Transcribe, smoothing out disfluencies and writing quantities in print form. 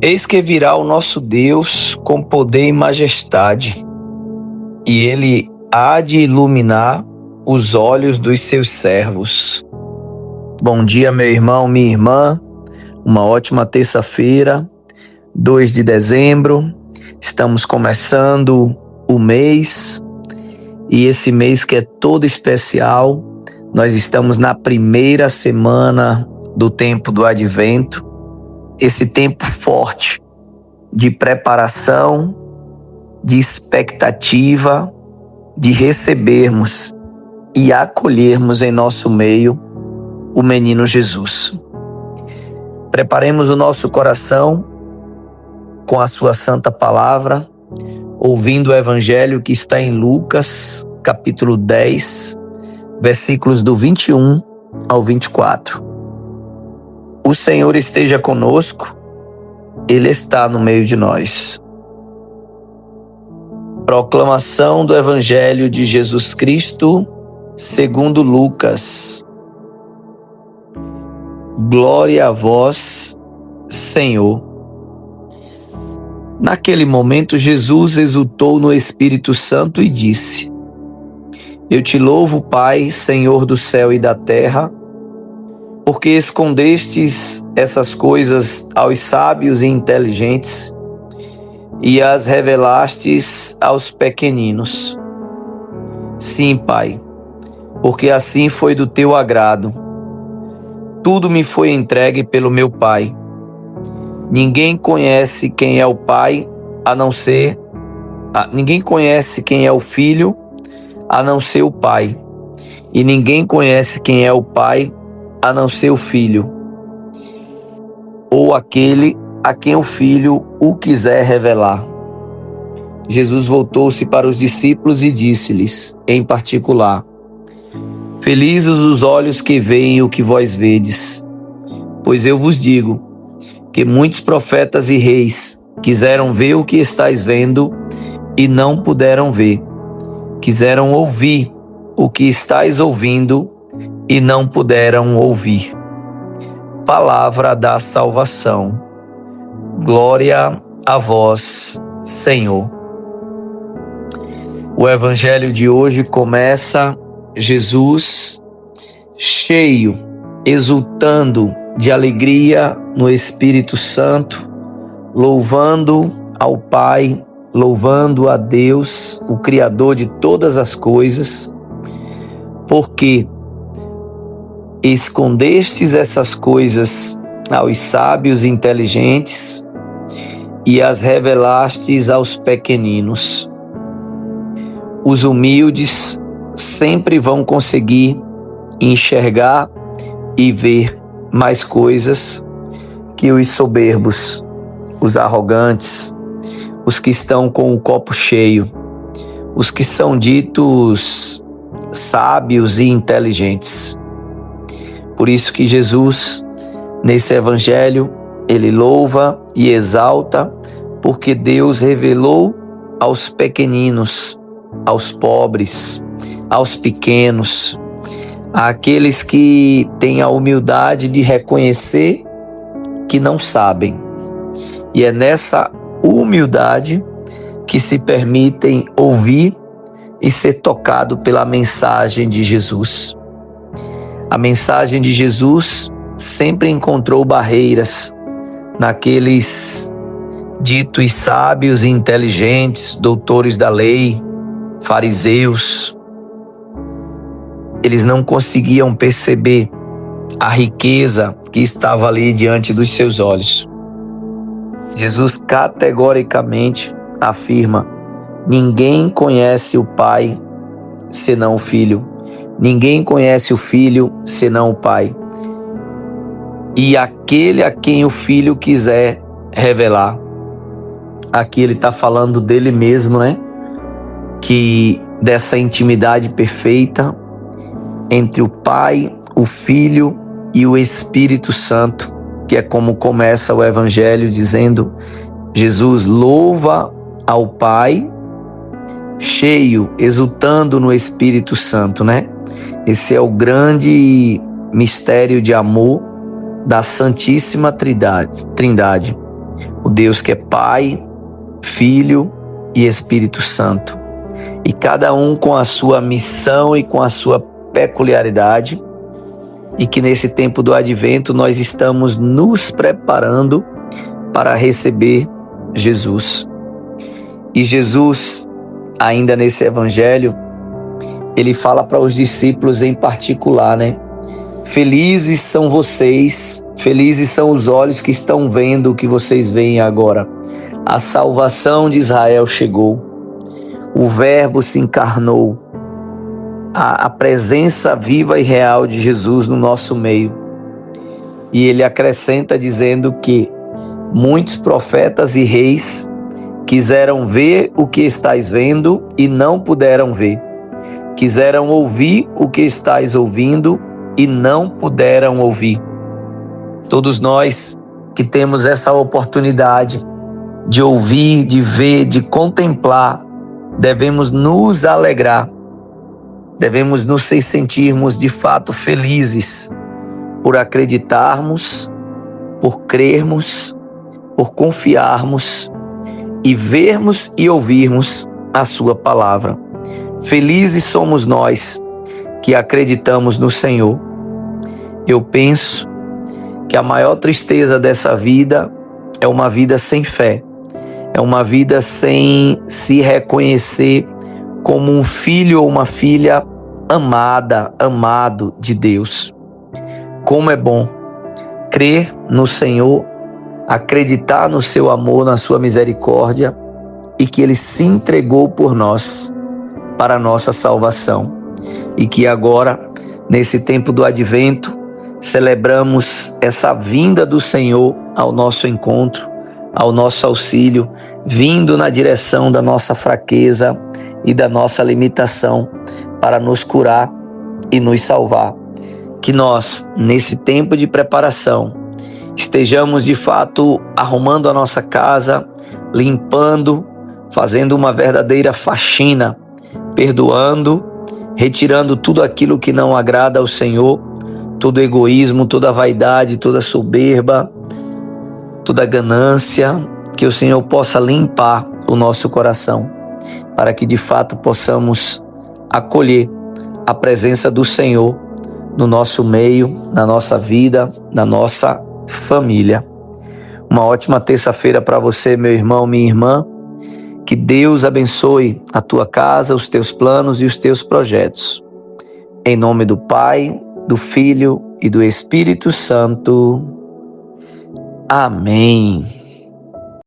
Eis que virá o nosso Deus com poder e majestade, e ele há de iluminar os olhos dos seus servos. Bom dia, meu irmão, minha irmã. Uma ótima terça-feira, 2 de dezembro. Estamos começando o mês, e esse mês que é todo especial, nós estamos na primeira semana do tempo do Advento, esse tempo forte de preparação, de expectativa, de recebermos e acolhermos em nosso meio o menino Jesus. Preparemos o nosso coração com a sua santa palavra, ouvindo o evangelho que está em Lucas, capítulo 10, versículos do 21 ao 24. O Senhor esteja conosco, Ele está no meio de nós. Proclamação do Evangelho de Jesus Cristo, segundo Lucas. Glória a vós, Senhor. Naquele momento, Jesus exultou no Espírito Santo e disse: Eu te louvo, Pai, Senhor do céu e da terra, porque escondestes essas coisas aos sábios e inteligentes e as revelastes aos pequeninos. Sim, Pai, porque assim foi do teu agrado. Tudo me foi entregue pelo meu Pai. Ninguém conhece quem é o Pai, ninguém conhece quem é o Filho, a não ser o Pai. E ninguém conhece quem é o Pai, a não ser o Filho, ou aquele a quem o Filho o quiser revelar. Jesus voltou-se para os discípulos e disse-lhes, em particular: Felizes os olhos que veem o que vós vedes, pois eu vos digo que muitos profetas e reis quiseram ver o que estáis vendo e não puderam ver, quiseram ouvir o que estáis ouvindo e não puderam ouvir. Palavra da salvação. Glória a vós, Senhor. O evangelho de hoje começa Jesus cheio, exultando de alegria no Espírito Santo, louvando ao Pai, louvando a Deus, o Criador de todas as coisas, porque escondestes essas coisas aos sábios e inteligentes e as revelastes aos pequeninos. Os humildes sempre vão conseguir enxergar e ver mais coisas que os soberbos, os arrogantes, os que estão com o copo cheio, os que são ditos sábios e inteligentes. Por isso que Jesus, nesse evangelho, ele louva e exalta, porque Deus revelou aos pequeninos, aos pobres, aos pequenos, àqueles que têm a humildade de reconhecer que não sabem. E é nessa humildade que se permitem ouvir e ser tocado pela mensagem de Jesus. A mensagem de Jesus sempre encontrou barreiras naqueles ditos sábios e inteligentes, doutores da lei, fariseus. Eles não conseguiam perceber a riqueza que estava ali diante dos seus olhos. Jesus categoricamente afirma: ninguém conhece o Pai senão o Filho. Ninguém conhece o Filho senão o Pai. E aquele a quem o Filho quiser revelar. Aqui ele está falando dele mesmo, né? Que dessa intimidade perfeita entre o Pai, o Filho e o Espírito Santo, que é como começa o Evangelho dizendo: Jesus louva ao Pai, cheio, exultando no Espírito Santo, né? Esse é o grande mistério de amor da Santíssima Trindade. O Deus que é Pai, Filho e Espírito Santo. E cada um com a sua missão e com a sua peculiaridade. E que nesse tempo do Advento nós estamos nos preparando para receber Jesus. E Jesus, ainda nesse evangelho, ele fala para os discípulos em particular, né? Felizes são vocês, felizes são os olhos que estão vendo o que vocês veem agora. A salvação de Israel chegou, o Verbo se encarnou, a presença viva e real de Jesus no nosso meio. E ele acrescenta dizendo que muitos profetas e reis quiseram ver o que estais vendo e não puderam ver. Quiseram ouvir o que estais ouvindo e não puderam ouvir. Todos nós que temos essa oportunidade de ouvir, de ver, de contemplar, devemos nos alegrar, devemos nos sentirmos de fato felizes por acreditarmos, por crermos, por confiarmos e vermos e ouvirmos a sua palavra. Felizes somos nós que acreditamos no Senhor. Eu penso que a maior tristeza dessa vida é uma vida sem fé, é uma vida sem se reconhecer como um filho ou uma filha amada, amado de Deus. Como é bom crer no Senhor, acreditar no seu amor, na sua misericórdia e que Ele se entregou por nós para a nossa salvação. E que agora, nesse tempo do Advento, celebramos essa vinda do Senhor ao nosso encontro, ao nosso auxílio, vindo na direção da nossa fraqueza e da nossa limitação para nos curar e nos salvar. Que nós, nesse tempo de preparação, estejamos de fato arrumando a nossa casa, limpando, fazendo uma verdadeira faxina, perdoando, retirando tudo aquilo que não agrada ao Senhor, todo egoísmo, toda vaidade, toda soberba, toda ganância, que o Senhor possa limpar o nosso coração, para que de fato possamos acolher a presença do Senhor no nosso meio, na nossa vida, na nossa família. Uma ótima terça-feira para você, meu irmão, minha irmã. Que Deus abençoe a tua casa, os teus planos e os teus projetos. Em nome do Pai, do Filho e do Espírito Santo. Amém.